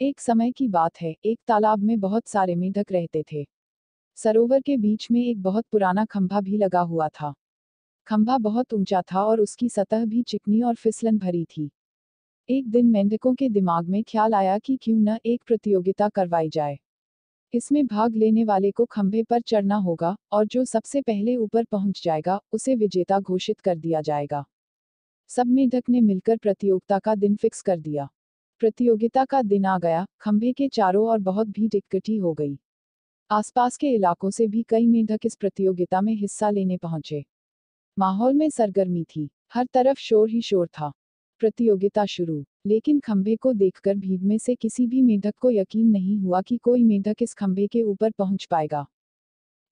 एक समय की बात है, एक तालाब में बहुत सारे मेंढक रहते थे। सरोवर के बीच में एक बहुत पुराना खंभा भी लगा हुआ था। खंभा बहुत ऊंचा था और उसकी सतह भी चिकनी और फिसलन भरी थी। एक दिन मेंढकों के दिमाग में ख्याल आया कि क्यों न एक प्रतियोगिता करवाई जाए। इसमें भाग लेने वाले को खंभे पर चढ़ना होगा और जो सबसे पहले ऊपर पहुंच जाएगा उसे विजेता घोषित कर दिया जाएगा। सब मेंढक ने मिलकर प्रतियोगिता का दिन फिक्स कर दिया। प्रतियोगिता का दिन आ गया, खंभे के चारों ओर बहुत भीड़ इकट्ठी हो गई। आसपास के इलाकों से भी कई मेंढक इस प्रतियोगिता में हिस्सा लेने पहुंचे। माहौल में सरगर्मी थी, हर तरफ शोर ही शोर था। प्रतियोगिता शुरू, लेकिन खंभे को देखकर भीड़ में से किसी भी मेंढक को यकीन नहीं हुआ कि कोई मेंढक इस खंभे के ऊपर पहुंच पाएगा।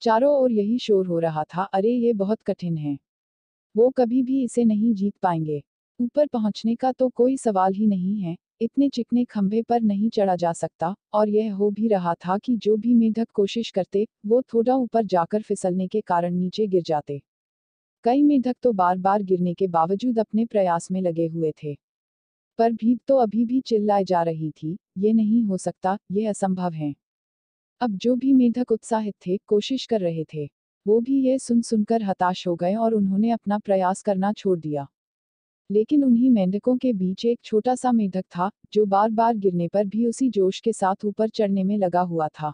चारों ओर यही शोर हो रहा था, अरे ये बहुत कठिन है, वो कभी भी इसे नहीं जीत पाएंगे। ऊपर पहुंचने का तो कोई सवाल ही नहीं है, इतने चिकने खंभे पर नहीं चढ़ा जा सकता, और यह हो भी रहा था कि जो भी मेंढक कोशिश करते, वो थोड़ा ऊपर जाकर फिसलने के कारण नीचे गिर जाते। कई मेंढक तो बार बार गिरने के बावजूद अपने प्रयास में लगे हुए थे। पर भीड़ तो अभी भी चिल्लाए जा रही थी, ये नहीं हो सकता, ये असंभव है। अब जो भी मेंढक उत्साहित थे, कोशिश कर रहे थे, वो भी ये सुनकर हताश हो गए और उन्होंने अपना प्रयास करना छोड़ दिया। लेकिन उन्हीं मेंढकों के बीच एक छोटा सा मेंढक था, जो बार बार गिरने पर भी उसी जोश के साथ ऊपर चढ़ने में लगा हुआ था।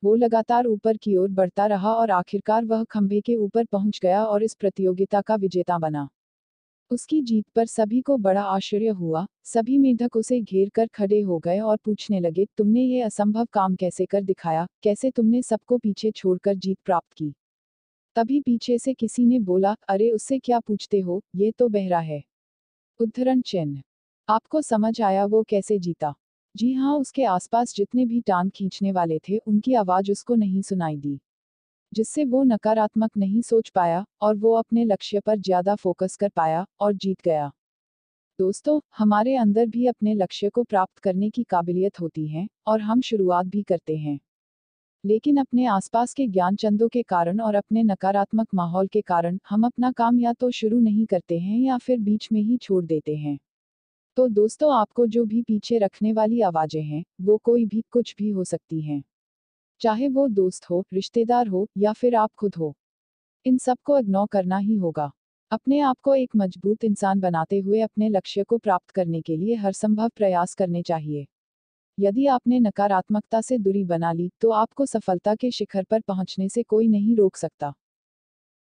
वो लगातार ऊपर की ओर बढ़ता रहा और आखिरकार वह खंभे के ऊपर पहुंच गया और इस प्रतियोगिता का विजेता बना। उसकी जीत पर सभी को बड़ा आश्चर्य हुआ, सभी मेंढक उसे घेर कर खड़े हो गए और पूछने लगे, तुमने ये असंभव काम कैसे कर दिखाया, कैसे तुमने सबको पीछे छोड़कर जीत प्राप्त की। तभी पीछे से किसी ने बोला, अरे उससे क्या पूछते हो, ये तो बहरा है। उद्धरण चिन्ह। आपको समझ आया वो कैसे जीता? जी हाँ, उसके आसपास जितने भी टांग खींचने वाले थे उनकी आवाज उसको नहीं सुनाई दी, जिससे वो नकारात्मक नहीं सोच पाया और वो अपने लक्ष्य पर ज्यादा फोकस कर पाया और जीत गया। दोस्तों, हमारे अंदर भी अपने लक्ष्य को प्राप्त करने की काबिलियत होती है और हम शुरुआत भी करते हैं। लेकिन अपने आसपास के ज्ञान चंदों के कारण और अपने नकारात्मक माहौल के कारण हम अपना काम या तो शुरू नहीं करते हैं या फिर बीच में ही छोड़ देते हैं। तो दोस्तों, आपको जो भी पीछे रखने वाली आवाजें हैं, वो कोई भी कुछ भी हो सकती हैं। चाहे वो दोस्त हो, रिश्तेदार हो या फिर आप खुद हो, इन सबको इग्नोर करना ही होगा। अपने आप को एक मजबूत इंसान बनाते हुए अपने लक्ष्य को प्राप्त करने के लिए हर संभव प्रयास करने चाहिए। यदि आपने नकारात्मकता से दूरी बना ली, तो आपको सफलता के शिखर पर पहुंचने से कोई नहीं रोक सकता।